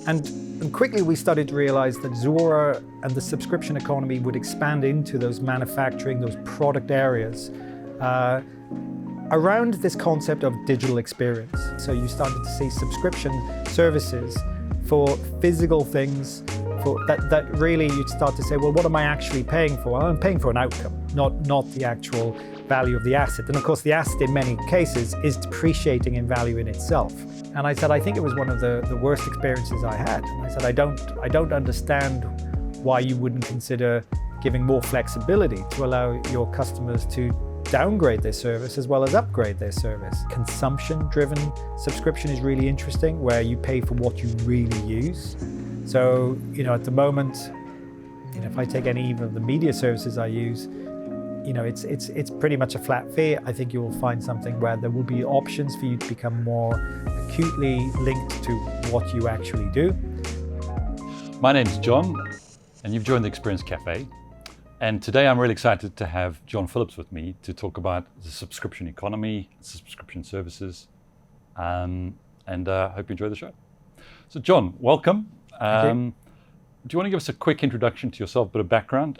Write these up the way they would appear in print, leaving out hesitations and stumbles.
And quickly we started to realize that Zuora and the subscription economy would expand into those manufacturing, those product areas around this concept of digital experience. So you started to see subscription services for physical things, for that really you'd start to say, well, what am I actually paying for? Well, I'm paying for an outcome, not the actual value of the asset. And of course, the asset in many cases is depreciating in value in itself. And I said, I think it was one of the worst experiences I had. And I said, I don't understand why you wouldn't consider giving more flexibility to allow your customers to downgrade their service as well as upgrade their service. Consumption-driven subscription is really interesting, where you pay for what you really use. So, at the moment, if I take any of the media services I use, it's pretty much a flat fee. I think you will find something where there will be options for you to become more acutely linked to what you actually do. My name's John, and you've joined the Experience Cafe. And today I'm really excited to have John Phillips with me to talk about the subscription economy, subscription services, and hope you enjoy the show. So John, welcome. Thank you. Do you want to give us a quick introduction to yourself, a bit of background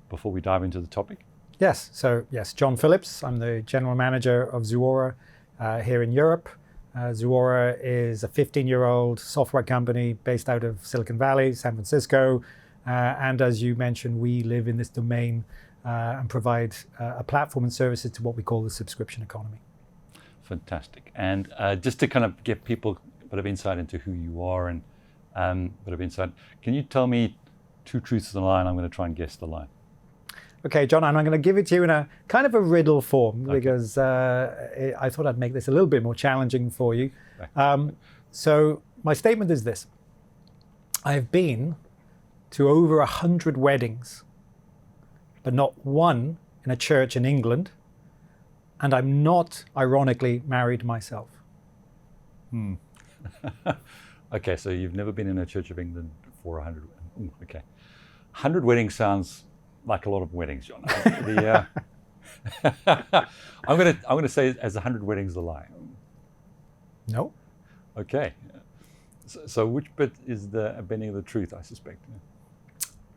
before we dive into the topic? Yes, John Phillips. I'm the general manager of Zuora here in Europe. Zuora is a 15-year-old software company based out of Silicon Valley, San Francisco. And as you mentioned, we live in this domain and provide a platform and services to what we call the subscription economy. Fantastic. And just to kind of give people a bit of insight into who you are and a bit of insight, can you tell me two truths and a lie? I'm going to try and guess the lie. Okay, John, and I'm going to give it to you in a kind of a riddle form, Okay. because I thought I'd make this a little bit more challenging for you. So my statement is this. I have been to over 100 weddings, but not one in a church in England, and I'm not, ironically, married myself. Okay, so you've never been in a Church of England for 100. Okay, 100 weddings sounds like a lot of weddings, John. I'm going to say as 100 weddings a lie. No. Okay, so which bit is the bending of the truth? I suspect.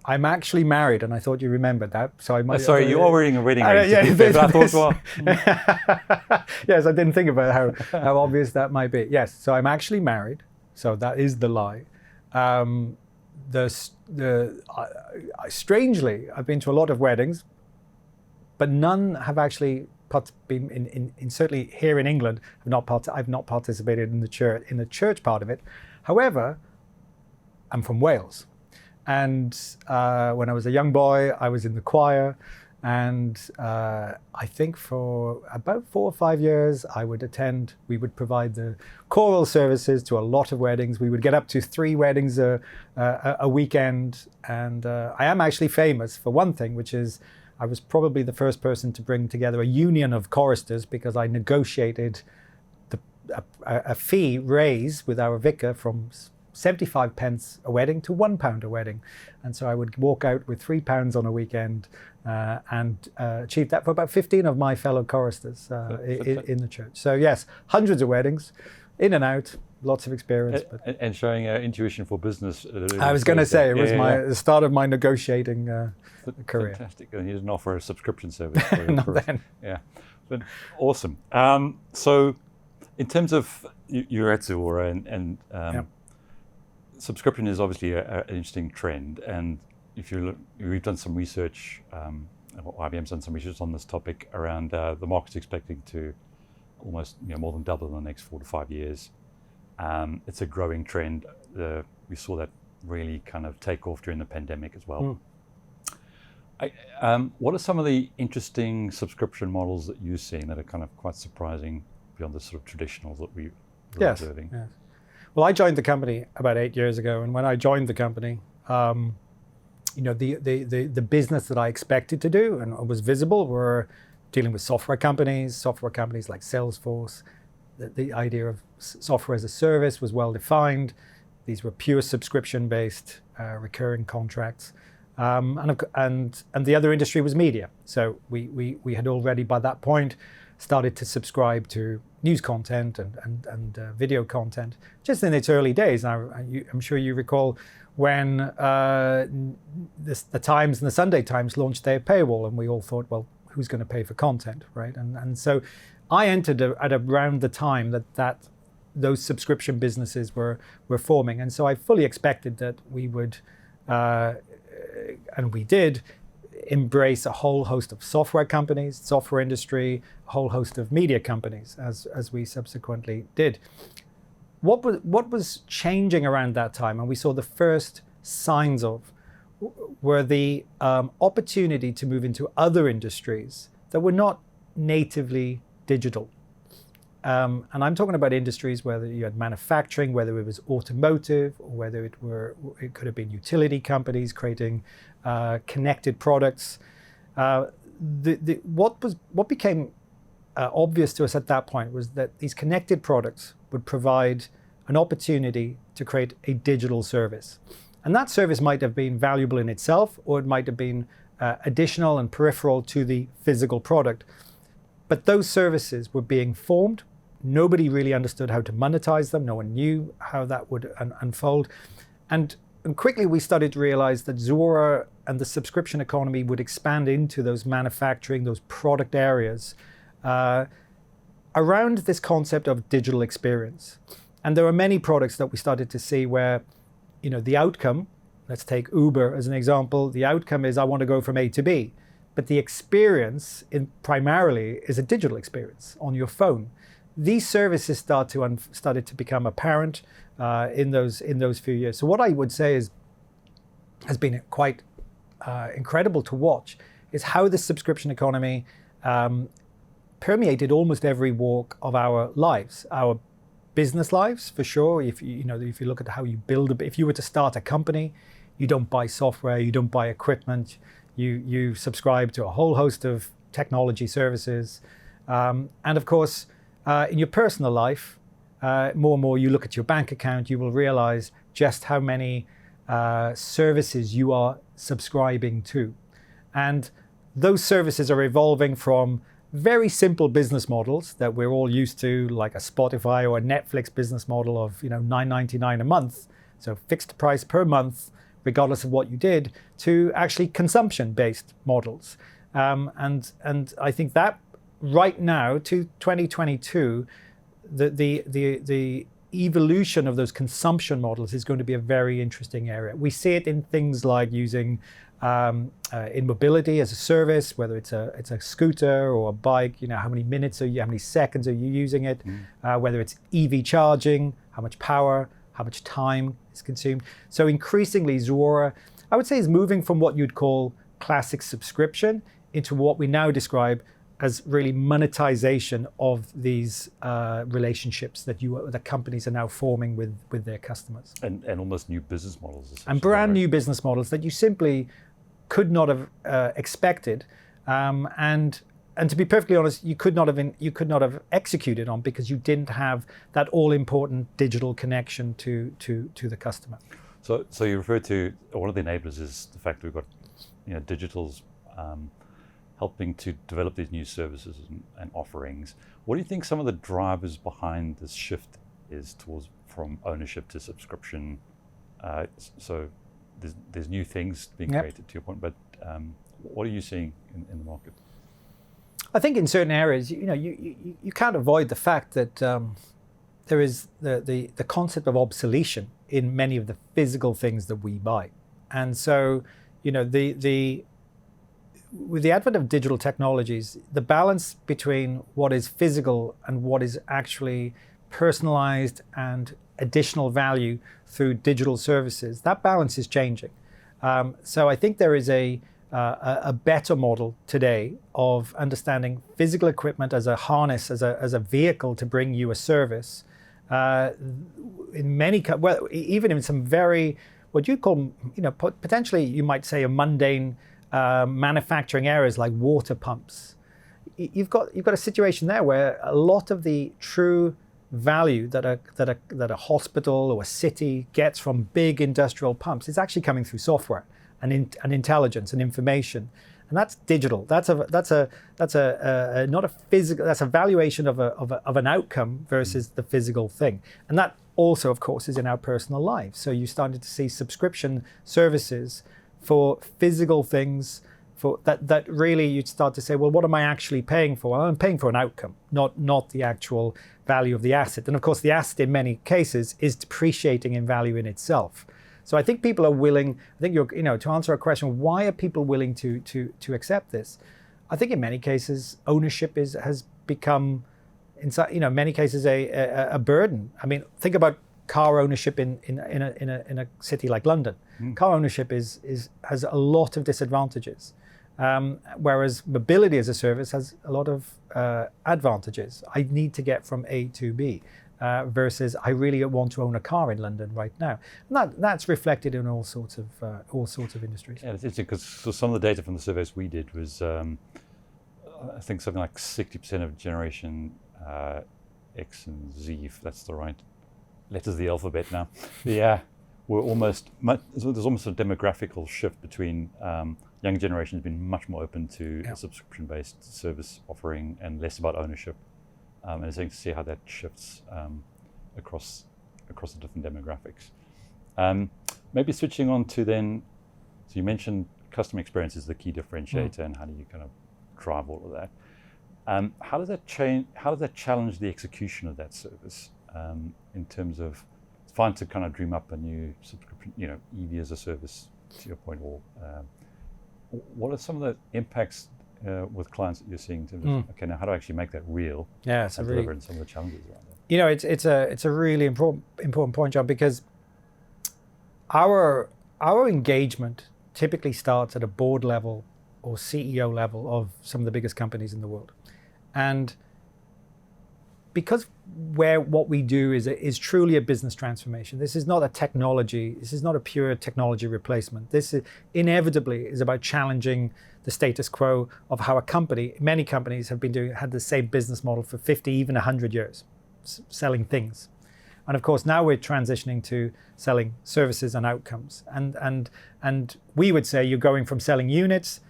I'm actually married, and I thought you remembered that. So I might. Sorry, you are wearing a wedding ring. Yeah, But I thought, well, yes, I didn't think about how obvious that might be. Yes, so I'm actually married. So that is the lie. Strangely, I've been to a lot of weddings, but none have actually been in certainly here in England. I've not participated in the church part of it. However, I'm from Wales. And when I was a young boy, I was in the choir, and I think for about 4 or 5 years, we would provide the choral services to a lot of weddings. We would get up to 3 weddings a weekend, and I am actually famous for one thing, which is I was probably the first person to bring together a union of choristers, because I negotiated a fee raise with our vicar from 75 pence a wedding to £1 a wedding. And so I would walk out with £3 on a weekend and achieve that for about 15 of my fellow choristers in the church. So yes, hundreds of weddings, in and out, lots of experience. And showing intuition for business. I was going to say, it was the start of my negotiating career. Fantastic. And you didn't offer a subscription service for your Not chorus. then. Yeah, but awesome. So in terms of, you're at Zuora and Yep. Subscription is obviously an interesting trend, and if you look, we've done some research, IBM's done some research on this topic around the market's expecting to almost more than double in the next 4 to 5 years. It's a growing trend. We saw that really kind of take off during the pandemic as well. What are some of the interesting subscription models that you're seeing that are kind of quite surprising beyond the sort of traditionals that we're observing? Yes. Well, I joined the company about 8 years ago, and when I joined the company, the business that I expected to do and was visible were dealing with software companies like Salesforce. The idea of software as a service was well defined. These were pure subscription-based recurring contracts, and the other industry was media. So we had already by that point started to subscribe to news content and video content, just in its early days. Now, I'm sure you recall when the Times and the Sunday Times launched their paywall, and we all thought, well, who's going to pay for content, right? And so I entered at around the time that those subscription businesses were forming, and so I fully expected that we would, and we did, embrace a whole host of software companies, software industry, a whole host of media companies, as we subsequently did. What was changing around that time, and we saw the first signs of, were the opportunity to move into other industries that were not natively digital. And I'm talking about industries whether you had manufacturing, whether it was automotive, or whether it could have been utility companies creating connected products. What became obvious to us at that point was that these connected products would provide an opportunity to create a digital service. And that service might have been valuable in itself, or it might have been additional and peripheral to the physical product. But those services were being formed. Nobody really understood how to monetize them. No one knew how that would unfold. And quickly we started to realize that Zuora and the subscription economy would expand into those manufacturing, those product areas around this concept of digital experience. And there are many products that we started to see where, the outcome, let's take Uber as an example, the outcome is I want to go from A to B. But the experience primarily is a digital experience on your phone. These services started to become apparent in those few years. So what I would say has been quite incredible to watch is how the subscription economy permeated almost every walk of our lives, our business lives for sure. If you look at how you build, if you were to start a company, you don't buy software, you don't buy equipment, you subscribe to a whole host of technology services, and of course, in your personal life, more and more you look at your bank account, you will realize just how many services you are subscribing to. And those services are evolving from very simple business models that we're all used to, like a Spotify or a Netflix business model of $9.99 a month, so fixed price per month, regardless of what you did, to actually consumption-based models. And I think that right now, to 2022, the evolution of those consumption models is going to be a very interesting area. We see it in things like using in mobility as a service, whether it's a scooter or a bike. How many minutes how many seconds are you using it? Whether it's EV charging, how much power, how much time is consumed. So increasingly, Zuora, I would say, is moving from what you'd call classic subscription into what we now describe as really monetization of these relationships that companies are now forming with their customers. And almost new business models. And brand new business models that you simply could not have expected, and to be perfectly honest, you could not have executed on, because you didn't have that all important digital connection to the customer. So you refer to one of the enablers is the fact we've got digitals helping to develop these new services and offerings. What do you think some of the drivers behind this shift is from ownership to subscription? So there's new things being created, to your point, but what are you seeing in the market? I think in certain areas, you can't avoid the fact that there is the concept of obsolescence in many of the physical things that we buy, and so with the advent of digital technologies, the balance between what is physical and what is actually personalized and additional value through digital services, that balance is changing. So I think there is a better model today of understanding physical equipment as a harness, as a vehicle to bring you a service. Even in some very, what you call, potentially you might say a mundane manufacturing areas like water pumps. You've got a situation there where a lot of the true value that a hospital or a city gets from big industrial pumps is actually coming through software and intelligence and information. and that's digital. That's a not a physical. That's a valuation of an outcome versus the physical thing, and that also, of course, is in our personal lives. So you started to see subscription services for physical things. For that really you'd start to say, well, what am I actually paying for? Well, I'm paying for an outcome, not the actual value of the asset. And of course, the asset in many cases is depreciating in value in itself. So I think people are willing. I think to answer a question, why are people willing to accept this? I think in many cases ownership has become, in many cases a burden. I mean, think about car ownership in a city like London. Car ownership has a lot of disadvantages. Whereas mobility as a service has a lot of advantages. I need to get from A to B versus I really want to own a car in London right now. And that's reflected in all sorts of industries. Yeah, it's interesting because some of the data from the surveys we did was I think something like 60% of generation X and Z, if that's the right letters of the alphabet now. We're there's almost a demographical shift between young generation has been much more open to a subscription-based service offering and less about ownership. And it's interesting to see how that shifts across the different demographics. Maybe switching on to then, so you mentioned customer experience is the key differentiator, and how do you kind of drive all of that? How does that change? How does that challenge the execution of that service in terms of? It's fine to kind of dream up a new subscription, EV as a service, to your point, or what are some of the impacts with clients that you're seeing in terms of, okay, now how do I actually make that real? Yeah, it's and deliver in some of the challenges around that? It's a really important point, John, because our engagement typically starts at a board level or CEO level of some of the biggest companies in the world, and because what we do is truly a business transformation. This is not a technology. This is not a pure technology replacement. This inevitably is about challenging the status quo of how many companies have had the same business model for 50, even 100 years, selling things. And of course, now we're transitioning to selling services and outcomes. And we would say you're going from selling units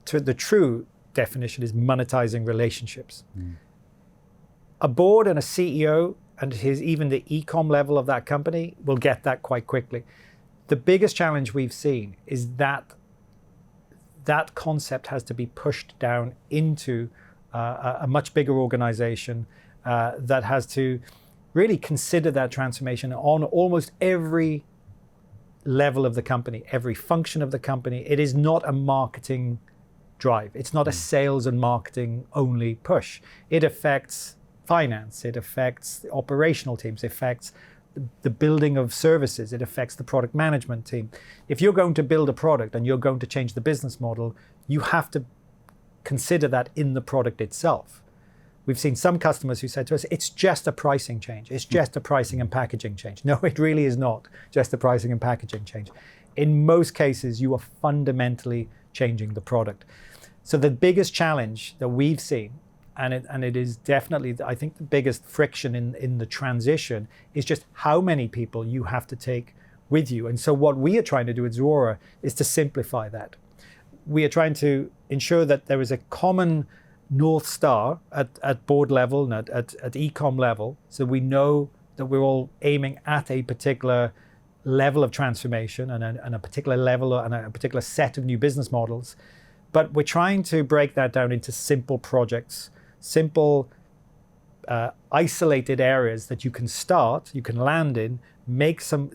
to the true definition is monetizing relationships. A board and a CEO and even the e-com level of that company will get that quite quickly. The biggest challenge we've seen is that concept has to be pushed down into a much bigger organization that has to really consider that transformation on almost every level of the company, every function of the company. It is not a marketing drive. It's not a sales and marketing only push. It affects finance, it affects the operational teams, it affects the building of services, it affects the product management team. If you're going to build a product and you're going to change the business model, you have to consider that in the product itself. We've seen some customers who said to us, it's just a pricing change. It's just a pricing and packaging change. No, it really is not just a pricing and packaging change. In most cases, you are fundamentally changing the product. So the biggest challenge that we've seen, and it is definitely, I think, the biggest friction in the transition is just how many people you have to take with you. And so what we are trying to do at Zuora is to simplify that. We are trying to ensure that there is a common North Star at board level and at e-com level, so we know that we're all aiming at a particular level of transformation and a particular level and a particular set of new business models. But we're trying to break that down into simple projects, simple isolated areas that you can start, you can land in, make some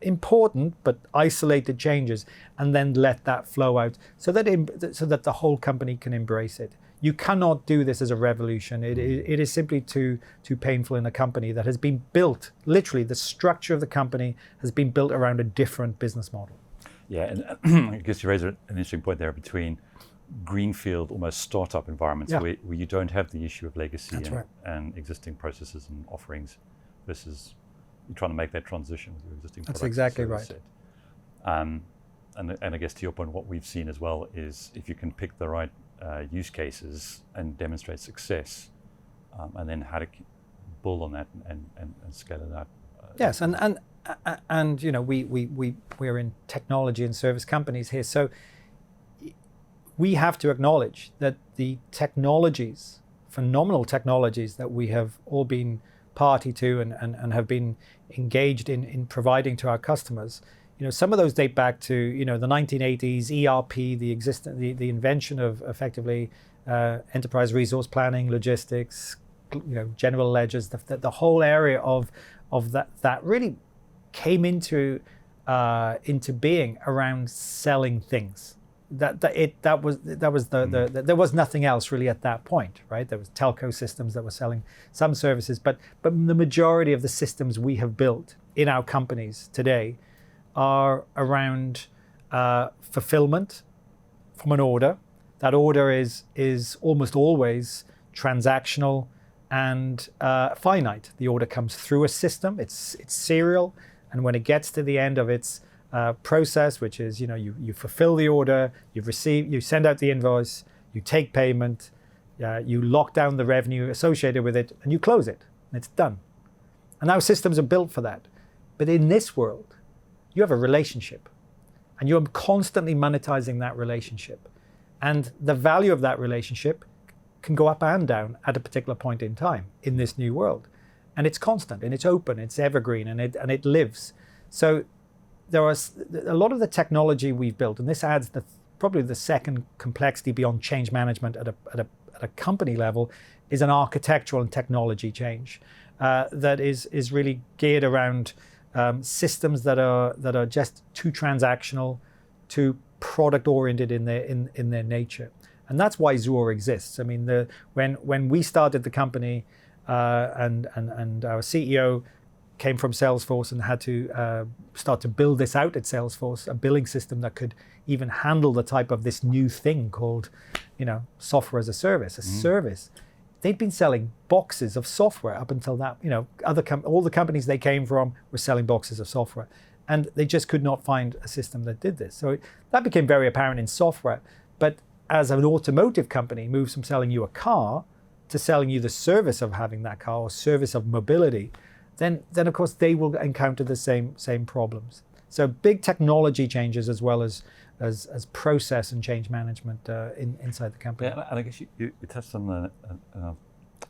important but isolated changes, and then let that flow out so that the whole company can embrace it. You cannot do this as a revolution. It is simply too painful in a company that has been built, literally the structure of the company has been built around a different business model. Yeah, and I guess you raise an interesting point there between greenfield, almost startup environments where you don't have the issue of legacy and existing processes and offerings versus you're trying to make that transition with your existing products. That's exactly right. Set. And I guess to your point, what we've seen as well is if you can pick the right use cases and demonstrate success, and then how to build on that and scale it out. Yes, and you know we're in technology and service companies here, so we have to acknowledge that the technologies, phenomenal technologies that we have all been party to and have been engaged in providing to our customers, some of those date back to the 1980s, ERP, the invention of effectively enterprise resource planning, logistics, general ledgers, the whole area of that really came into being around selling things. There was nothing else really at that point, right? There was telco systems that were selling some services, but the majority of the systems we have built in our companies today are around fulfillment from an order. That order is almost always transactional and finite. The order comes through a system. It's serial, and when it gets to the end of its process, which is you fulfill the order, you send out the invoice, you take payment, you lock down the revenue associated with it, and you close it, and it's done. And our systems are built for that. But in this world, you have a relationship, and you're constantly monetizing that relationship. And the value of that relationship can go up and down at a particular point in time in this new world. And it's constant, and it's open, it's evergreen, and it lives. So there are a lot of the technology we've built, and this adds probably the second complexity beyond change management at a company level, is an architectural and technology change that is really geared around systems that are just too transactional, too product oriented in their nature, and that's why Zuora exists. I mean, when we started the company, and our CEO came from Salesforce and had to start to build this out at Salesforce, a billing system that could even handle the type of this new thing called, software as a service, service. They'd been selling boxes of software up until that. All the companies they came from were selling boxes of software, and they just could not find a system that did this. So that became very apparent in software. But as an automotive company moves from selling you a car to selling you the service of having that car or service of mobility, then of course they will encounter the same problems. So big technology changes as well as process and change management inside the company. Yeah, and I guess you touched on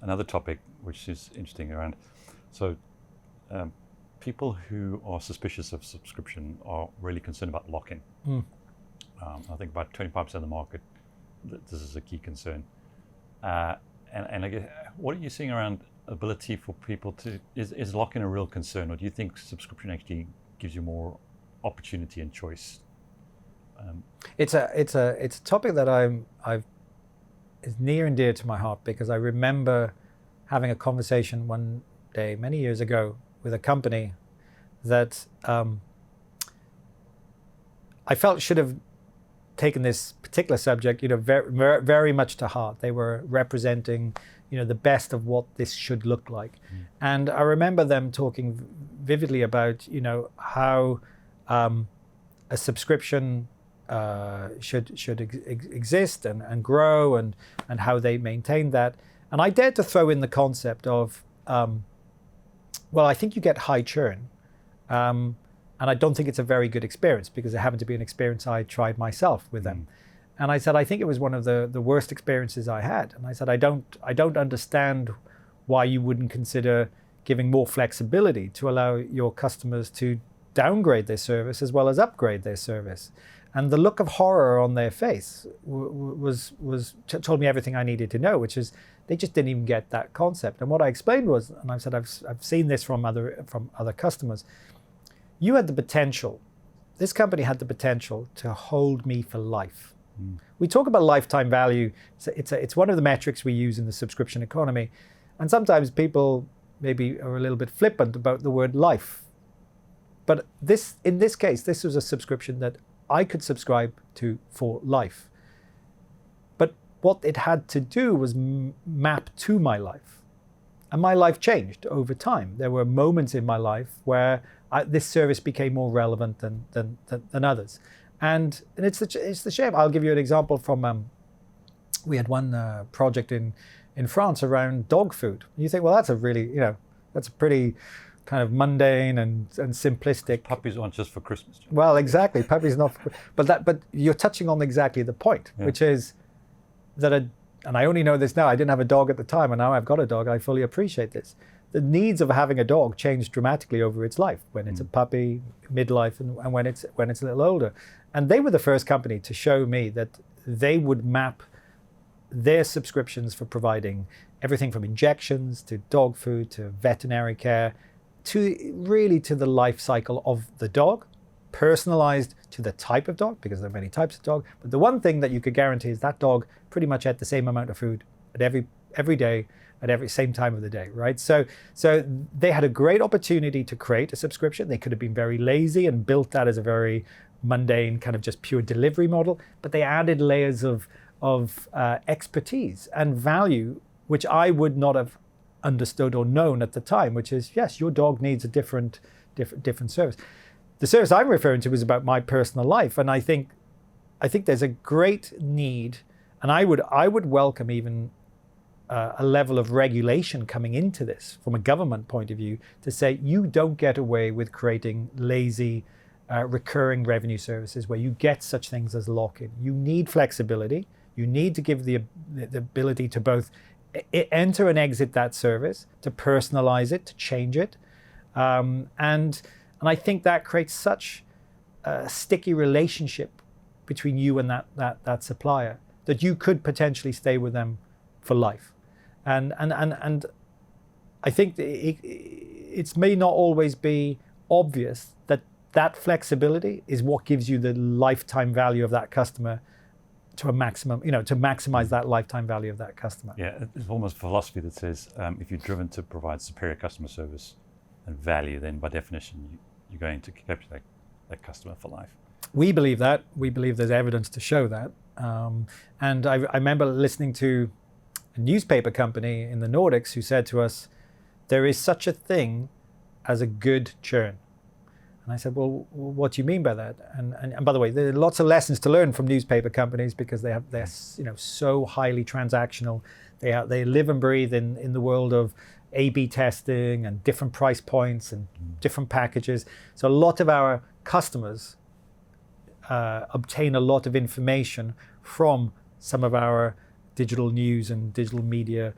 another topic which is interesting around. So people who are suspicious of subscription are really concerned about lock-in. I think about 25% of the market, this is a key concern. And I guess, what are you seeing around ability for people to, is lock-in a real concern, or do you think subscription actually gives you more opportunity and choice? It's a topic that is near and dear to my heart, because I remember having a conversation one day many years ago with a company that I felt should have taken this particular subject, very, very much to heart. They were representing, the best of what this should look like. And I remember them talking vividly about, how a subscription should exist and grow, and how they maintain that. And I dared to throw in the concept of, I think you get high churn. And I don't think it's a very good experience, because it happened to be an experience I tried myself with them. And I said, I think it was one of the worst experiences I had. And I said, I don't understand why you wouldn't consider giving more flexibility to allow your customers to downgrade their service as well as upgrade their service. And the look of horror on their face told me everything I needed to know, which is they just didn't even get that concept. And what I explained was, and I said, I've seen this from other customers. You had the potential, this company had the potential to hold me for life. We talk about lifetime value. It's one of the metrics we use in the subscription economy. And sometimes people maybe are a little bit flippant about the word life. But in this case, this was a subscription that I could subscribe to for life. But what it had to do was map to my life. And my life changed over time. There were moments in my life where this service became more relevant than others. And it's the shame. I'll give you an example from, we had one project in France around dog food. You think, well, that's a really, that's a pretty kind of mundane and simplistic. Puppies aren't just for Christmas. John. Well, exactly. Puppies not, but you're touching on exactly the point, which is that and I only know this now. I didn't have a dog at the time, and now I've got a dog. I fully appreciate this. The needs of having a dog change dramatically over its life when it's a puppy, midlife, and when it's a little older. And they were the first company to show me that they would map their subscriptions for providing everything from injections to dog food to veterinary care to really to the life cycle of the dog, personalized to the type of dog, because there are many types of dog. But the one thing that you could guarantee is that dog pretty much ate the same amount of food at every day at every same time of the day, right? So they had a great opportunity to create a subscription. They could have been very lazy and built that as a very mundane kind of just pure delivery model, but they added layers of expertise and value, which I would not have understood or known at the time, which is, yes, your dog needs a different service. The service I'm referring to is about my personal life, and I think there's a great need, and I would welcome even a level of regulation coming into this from a government point of view to say you don't get away with creating lazy recurring revenue services where you get such things as lock-in. You need flexibility. You need to give the ability to both enter and exit that service, to personalize it, to change it, and I think that creates such a sticky relationship between you and that supplier that you could potentially stay with them for life. And I think it may not always be obvious that flexibility is what gives you the lifetime value of that customer to a maximum, to maximize that lifetime value of that customer. Yeah, it's almost philosophy that says if you're driven to provide superior customer service and value, then by definition you're going to capture that customer for life. We believe that. We believe there's evidence to show that. And I remember listening to a newspaper company in the Nordics who said to us, there is such a thing as a good churn. And I said, well, what do you mean by that? And by the way, there are lots of lessons to learn from newspaper companies because they're so highly transactional. They live and breathe in the world of A/B testing and different price points and different packages. So a lot of our customers obtain a lot of information from some of our digital news and digital media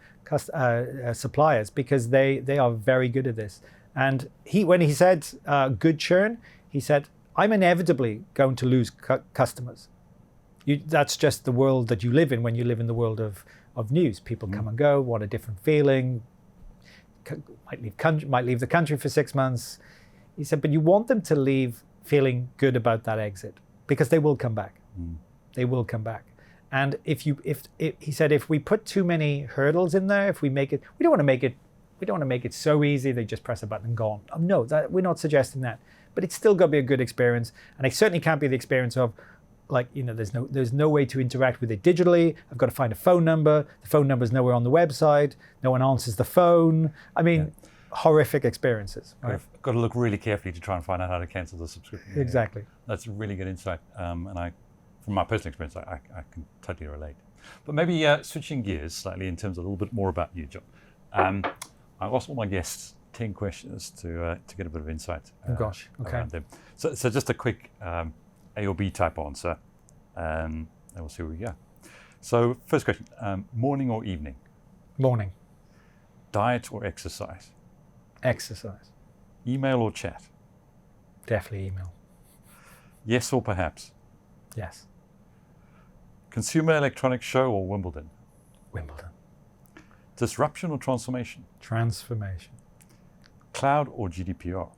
suppliers because they are very good at this. And when he said good churn, he said, I'm inevitably going to lose customers. That's just the world that you live in when you live in the world of news. People come and go, want a different feeling, might leave the country for 6 months. He said, but you want them to leave feeling good about that exit because they will come back. They will come back. And he said, if we put too many hurdles in there, if we make it, we don't want to make it so easy they just press a button and gone. No, we're not suggesting that. But it's still got to be a good experience, and it certainly can't be the experience of, there's no way to interact with it digitally. I've got to find a phone number. The phone number's nowhere on the website. No one answers the phone. I mean, horrific experiences. Right? Got to look really carefully to try and find out how to cancel the subscription. Exactly. Yeah. That's a really good insight, and from my personal experience, I can totally relate. But maybe switching gears slightly in terms of a little bit more about you, John. I asked all my guests 10 questions to get a bit of insight around them. So just a quick A or B type answer, and we'll see where we go. So first question, morning or evening? Morning. Diet or exercise? Exercise. Email or chat? Definitely email. Yes or perhaps? Yes. Consumer Electronics Show or Wimbledon? Wimbledon. Disruption or transformation? Transformation. Cloud or GDPR?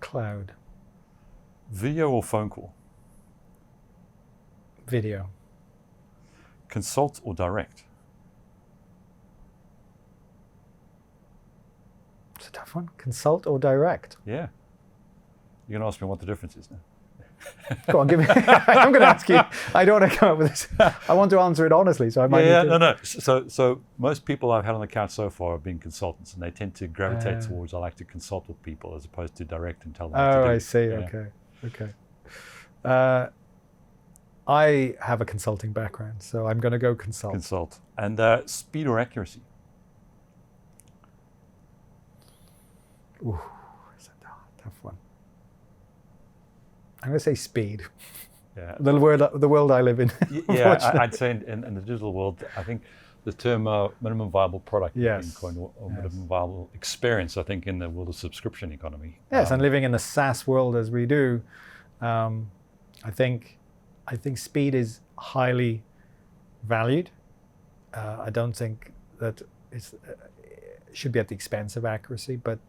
Cloud. Video or phone call? Video. Consult or direct? It's a tough one. Consult or direct? Yeah. You're going to ask me what the difference is now. Go on, give me. I'm going to ask you. I don't want to come up with this. I want to answer it honestly, so I might. No. So most people I've had on the couch so far have been consultants, and they tend to gravitate towards I like to consult with people as opposed to direct and tell them what to do. I see. Yeah. Okay. I have a consulting background, so I'm going to go consult. Consult. And speed or accuracy? Ooh, it's a tough one. I'm going to say speed. Yeah. The world I live in. Yeah, I'd say in the digital world, I think the term minimum viable product has been coined, or minimum viable experience, I think, in the world of subscription economy. Yes, and living in the SaaS world as we do, I think speed is highly valued. I don't think that it should be at the expense of accuracy, but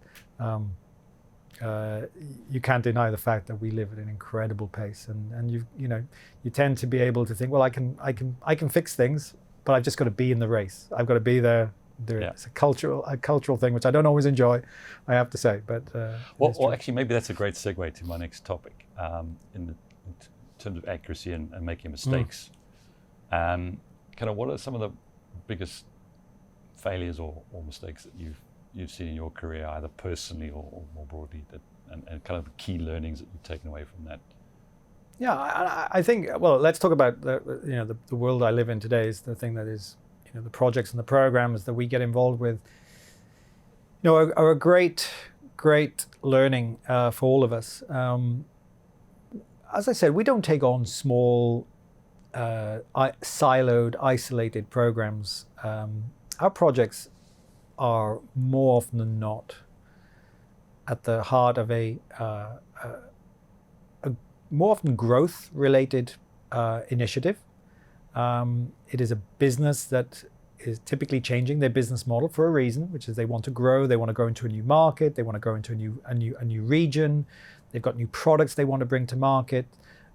you can't deny the fact that we live at an incredible pace, and you tend to be able to think, well, I can fix things, but I've just got to be in the race. I've got to be there. It's a cultural thing, which I don't always enjoy, I have to say. But well, actually, maybe that's a great segue to my next topic, in terms of accuracy and making mistakes. Kind of, what are some of the biggest failures or mistakes that you've seen in your career, either personally or more broadly, and kind of the key learnings that you've taken away from that? Yeah, I think, well, let's talk about the world I live in today is the thing that is, the projects and the programs that we get involved with, are a great learning for all of us. As I said, we don't take on small, siloed, isolated programs. Our projects are more often than not at the heart of a more often growth-related initiative. It is a business that is typically changing their business model for a reason, which is they want to grow. They want to go into a new market. They want to go into a new region. They've got new products they want to bring to market.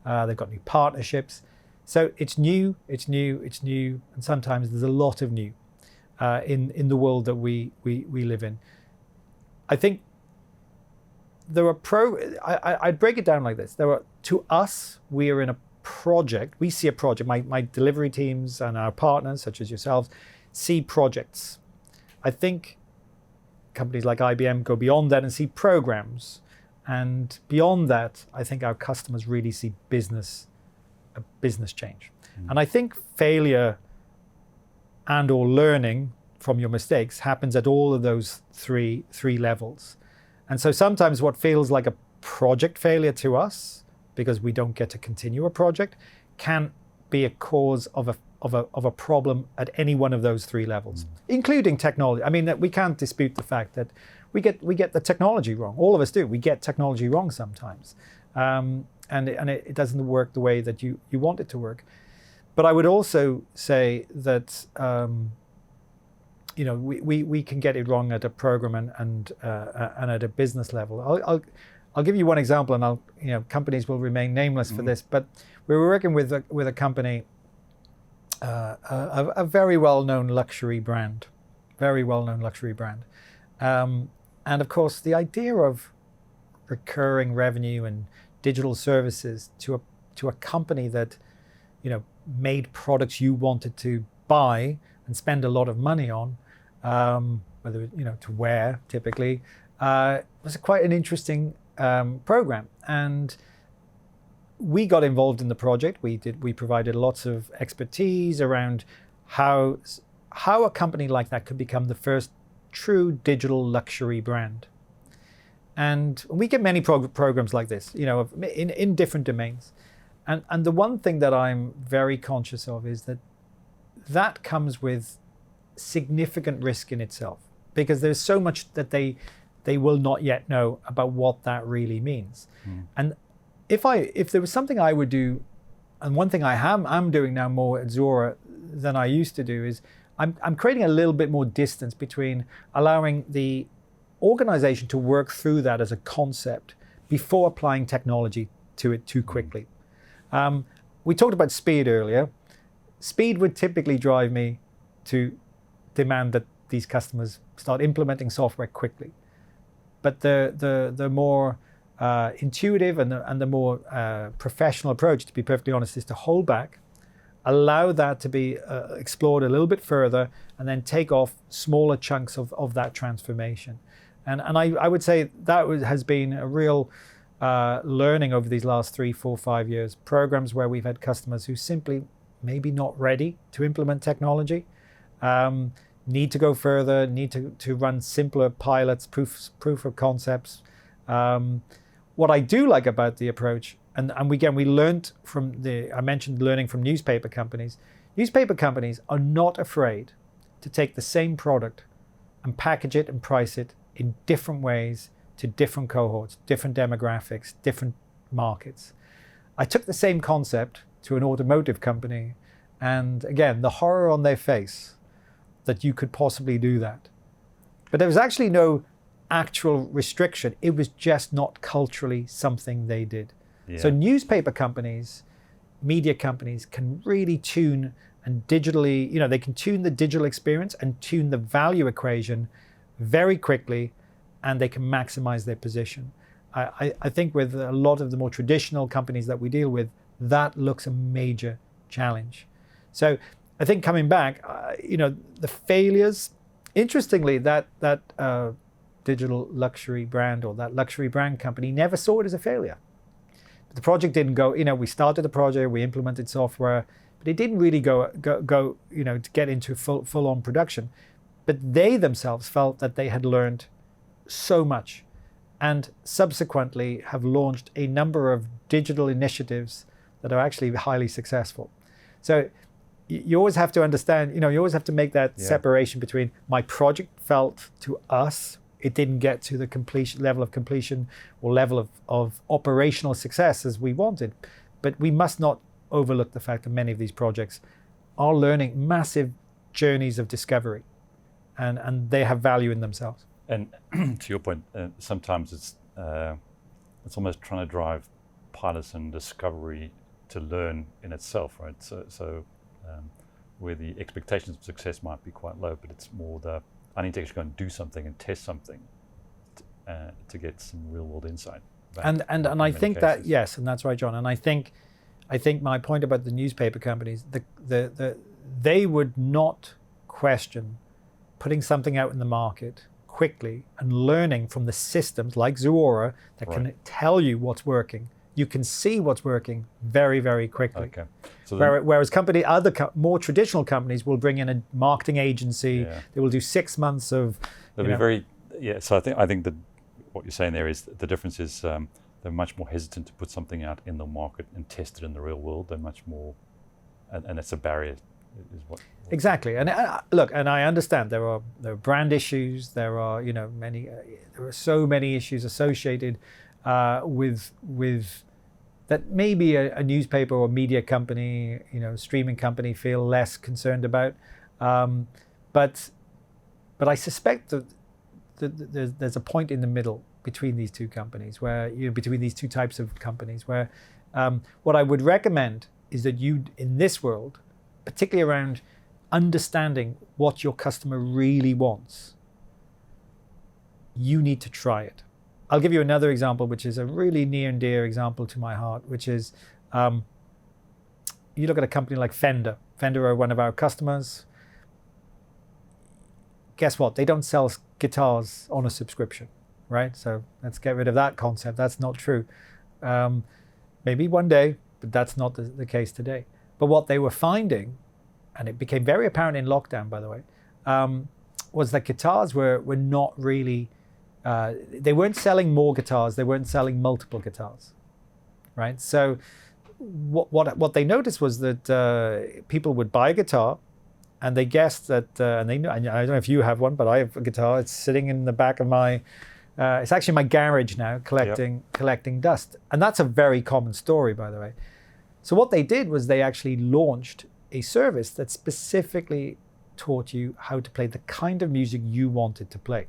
They've got new partnerships. So it's new, and sometimes there's a lot of new in the world that we live in. I think there are I'd break it down like this. To us, we are in a project. We see a project. My delivery teams and our partners, such as yourselves, see projects. I think companies like IBM go beyond that and see programs. And beyond that, I think our customers really see a business change. And I think failure and or learning from your mistakes happens at all of those three levels. And so sometimes what feels like a project failure to us, because we don't get to continue a project, can be a cause of a problem at any one of those three levels, including technology. I mean, we can't dispute the fact that we get the technology wrong. All of us do. We get technology wrong sometimes, and it doesn't work the way that you want it to work. But I would also say that we can get it wrong at a program and at a business level. I'll give you one example, and companies will remain nameless for this. But we were working with a company, a very well-known luxury brand, and of course the idea of recurring revenue and digital services to a company that made products you wanted to buy and spend a lot of money on, whether to wear typically, was quite an interesting program. And we got involved in the project. We provided lots of expertise around how a company like that could become the first true digital luxury brand. And we get many programs like this, in different domains. And the one thing that I'm very conscious of is that comes with significant risk in itself, because there's so much that they will not yet know about what that really means. And if there was something I would do, and one thing I'm doing now more at Zuora than I used to do, is I'm creating a little bit more distance between allowing the organization to work through that as a concept before applying technology to it too quickly. We talked about speed earlier. Speed would typically drive me to demand that these customers start implementing software quickly. But the more intuitive and the more professional approach, to be perfectly honest, is to hold back, allow that to be explored a little bit further, and then take off smaller chunks of that transformation. And I would say that has been a real learning over these last 3, 4, 5 years. Programs where we've had customers who simply maybe not ready to implement technology, need to go further, need to run simpler pilots, proof of concepts. What I do like about the approach, and again, we learned from I mentioned learning from newspaper companies. Newspaper companies are not afraid to take the same product and package it and price it in different ways to different cohorts, different demographics, different markets. I took the same concept to an automotive company, and again, the horror on their face that you could possibly do that. But there was actually no actual restriction. It was just not culturally something they did. Yeah. So newspaper companies, media companies can really tune and digitally, they can tune the digital experience and tune the value equation very quickly, and they can maximize their position. I think with a lot of the more traditional companies that we deal with, that looks a major challenge. So I think coming back, the failures, interestingly, that digital luxury brand or that luxury brand company never saw it as a failure. The project didn't go, we started the project, we implemented software, but it didn't really go to get into full-on production. But they themselves felt that they had learned so much, and subsequently have launched a number of digital initiatives that are actually highly successful. So you always have to understand, you always have to make that separation between my project felt to us, it didn't get to the level of completion or level of operational success as we wanted. But we must not overlook the fact that many of these projects are learning massive journeys of discovery, and they have value in themselves. And to your point, sometimes it's almost trying to drive pilots and discovery to learn in itself, right? So where the expectations of success might be quite low, but it's more I need to actually go and do something and test something to get some real world insight. And I think that, yes, and that's right, John. And I think my point about the newspaper companies, they would not question putting something out in the market quickly and learning from the systems like Zuora that can tell you what's working. You can see what's working very, very quickly. Okay. So whereas other more traditional companies will bring in a marketing agency. Yeah. They will do 6 months of. They'll be very. Yeah. So I think that what you're saying there is the difference is they're much more hesitant to put something out in the market and test it in the real world. They're much more, and it's a barrier. Is what exactly. And look, and I understand there are brand issues. There are many. There are so many issues associated with that maybe a newspaper or media company, streaming company feel less concerned about. But I suspect that there's a point in the middle between these two companies, where between these two types of companies, where what I would recommend is that you, in this world, particularly around understanding what your customer really wants, you need to try it. I'll give you another example, which is a really near and dear example to my heart, which is you look at a company like Fender. Fender are one of our customers. Guess what? They don't sell guitars on a subscription, right? So let's get rid of that concept. That's not true. Maybe one day, but that's not the case today. But what they were finding, and it became very apparent in lockdown, by the way, was that guitars were not really, they weren't selling more guitars, they weren't selling multiple guitars, right? So what they noticed was that people would buy a guitar, and they guessed that, and they know, I don't know if you have one, but I have a guitar. It's sitting in the back of my, it's actually my garage now, collecting dust. And that's a very common story, by the way. So what they did was they actually launched a service that specifically taught you how to play the kind of music you wanted to play.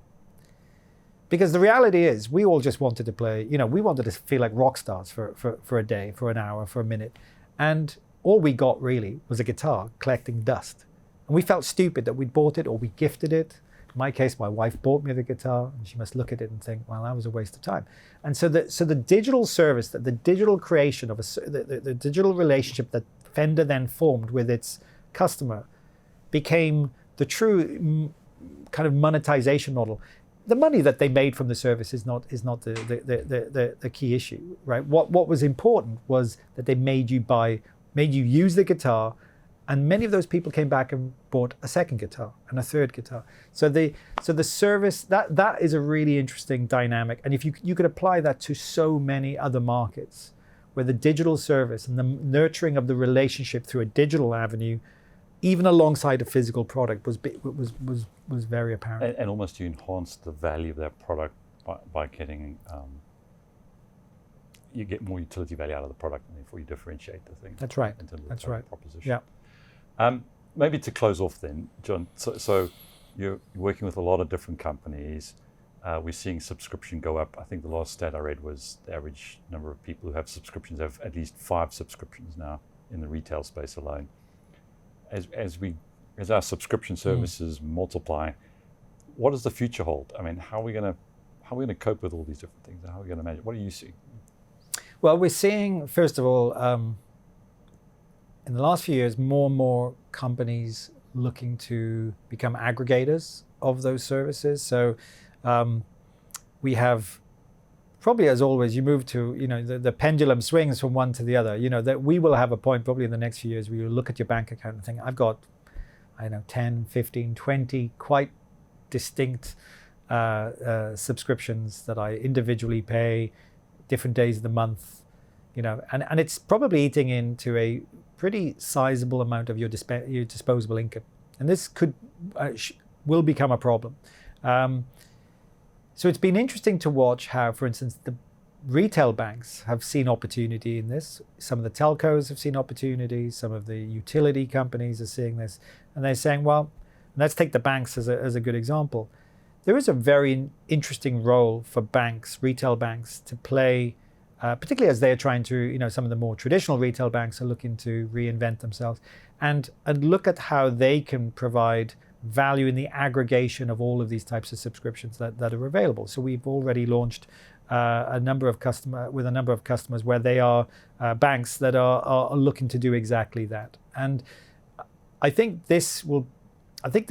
Because the reality is, we all just wanted to play, we wanted to feel like rock stars for a day, for an hour, for a minute. And all we got really was a guitar collecting dust. And we felt stupid that we'd bought it or we gifted it. In my case, my wife bought me the guitar, and she must look at it and think, well, that was a waste of time. And so the digital service, the digital creation of the digital relationship that Fender then formed with its customer became the true kind of monetization model. The money that they made from the service is not the key issue, right? What was important was that they made you use the guitar, And many of those people came back and bought a second guitar and a third guitar. So the service, that is a really interesting dynamic. And if you could apply that to so many other markets, where the digital service and the nurturing of the relationship through a digital avenue, even alongside a physical product, was very apparent. And almost you enhance the value of that product by getting, you get more utility value out of the product, and therefore you differentiate the thing. That's right. In terms of That's the right. proposition. Yeah. Maybe to close off then, John, so you're working with a lot of different companies. We're seeing subscription go up. I think the last stat I read was the average number of people who have subscriptions have at least 5 subscriptions now in the retail space alone. As our subscription services multiply, what does the future hold? I mean, how are we going to cope with all these different things? How are we going to manage? What are you seeing? Well, we're seeing, first of all, in the last few years, more and more companies looking to become aggregators of those services. So we have, probably as always, you move to, the pendulum swings from one to the other. That we will have a point probably in the next few years where you look at your bank account and think, I've got, 10, 15, 20 quite distinct subscriptions that I individually pay, different days of the month, and it's probably eating into a pretty sizable amount of your disposable income. And this will become a problem. So it's been interesting to watch how, for instance, the retail banks have seen opportunity in this. Some of the telcos have seen opportunities. Some of the utility companies are seeing this. And they're saying, well, let's take the banks as a good example. There is a very interesting role for banks, retail banks, to play, particularly as they're trying to, some of the more traditional retail banks are looking to reinvent themselves and look at how they can provide value in the aggregation of all of these types of subscriptions that are available. So we've already launched with a number of customers where they are banks that are looking to do exactly that. And I think this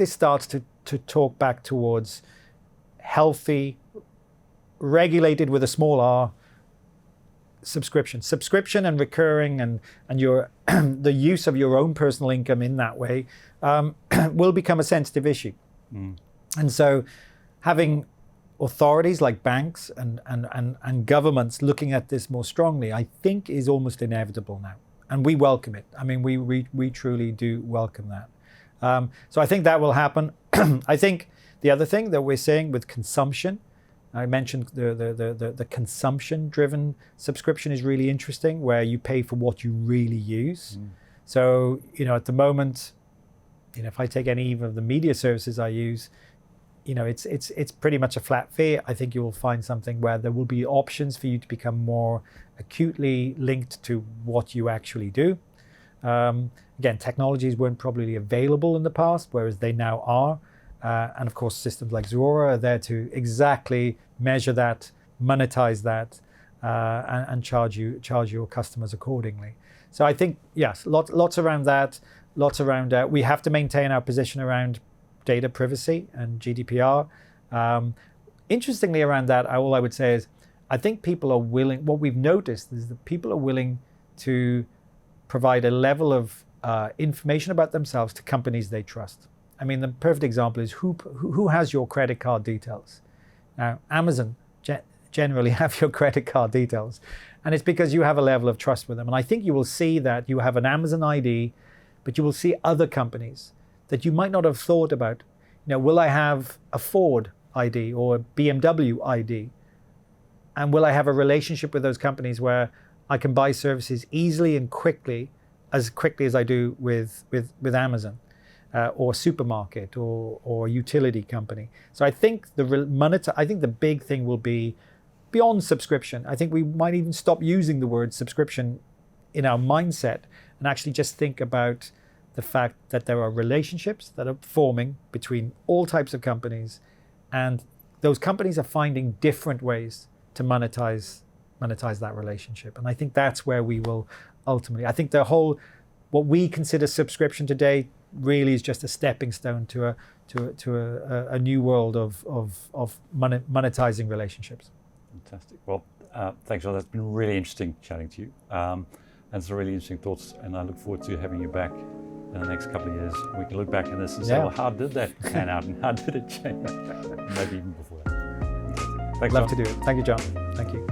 starts to talk back towards healthy, regulated with a small r, subscription and recurring and your the use of your own personal income in that way will become a sensitive issue. And so having authorities like banks and governments looking at this more strongly, I think, is almost inevitable now. And we welcome it. I mean, we truly do welcome that. So I think that will happen. I think the other thing that we're seeing with consumption, I mentioned the consumption-driven subscription is really interesting, where you pay for what you really use. So, at the moment, if I take any of the media services I use, it's pretty much a flat fee. I think you will find something where there will be options for you to become more acutely linked to what you actually do. Again, technologies weren't probably available in the past, whereas they now are. And of course, systems like Zuora are there to exactly measure that, monetize that, and charge your customers accordingly. So I think, yes, lots around that, we have to maintain our position around data privacy and GDPR. Interestingly, around that, all I would say is, I think people are willing, what we've noticed is that people are willing to provide a level of information about themselves to companies they trust. I mean, the perfect example is who has your credit card details? Now, Amazon generally have your credit card details, and it's because you have a level of trust with them. And I think you will see that you have an Amazon ID, but you will see other companies that you might not have thought about. Will I have a Ford ID or a BMW ID? And will I have a relationship with those companies where I can buy services easily and quickly as I do with Amazon? Or supermarket or utility company. So I think the big thing will be beyond subscription. I think we might even stop using the word subscription in our mindset and actually just think about the fact that there are relationships that are forming between all types of companies, and those companies are finding different ways to monetize that relationship. And I think that's where we will ultimately. I think what we consider subscription today really is just a stepping stone to a new world of monetizing relationships. Fantastic. Well, thanks, John. That's been really interesting chatting to you, and some really interesting thoughts. And I look forward to having you back in the next couple of years, we can look back at this and say, Yeah. well, how did that pan out and how did it change? Maybe even before that. Thanks, Love John. to do it. Thank you, John. Thank you.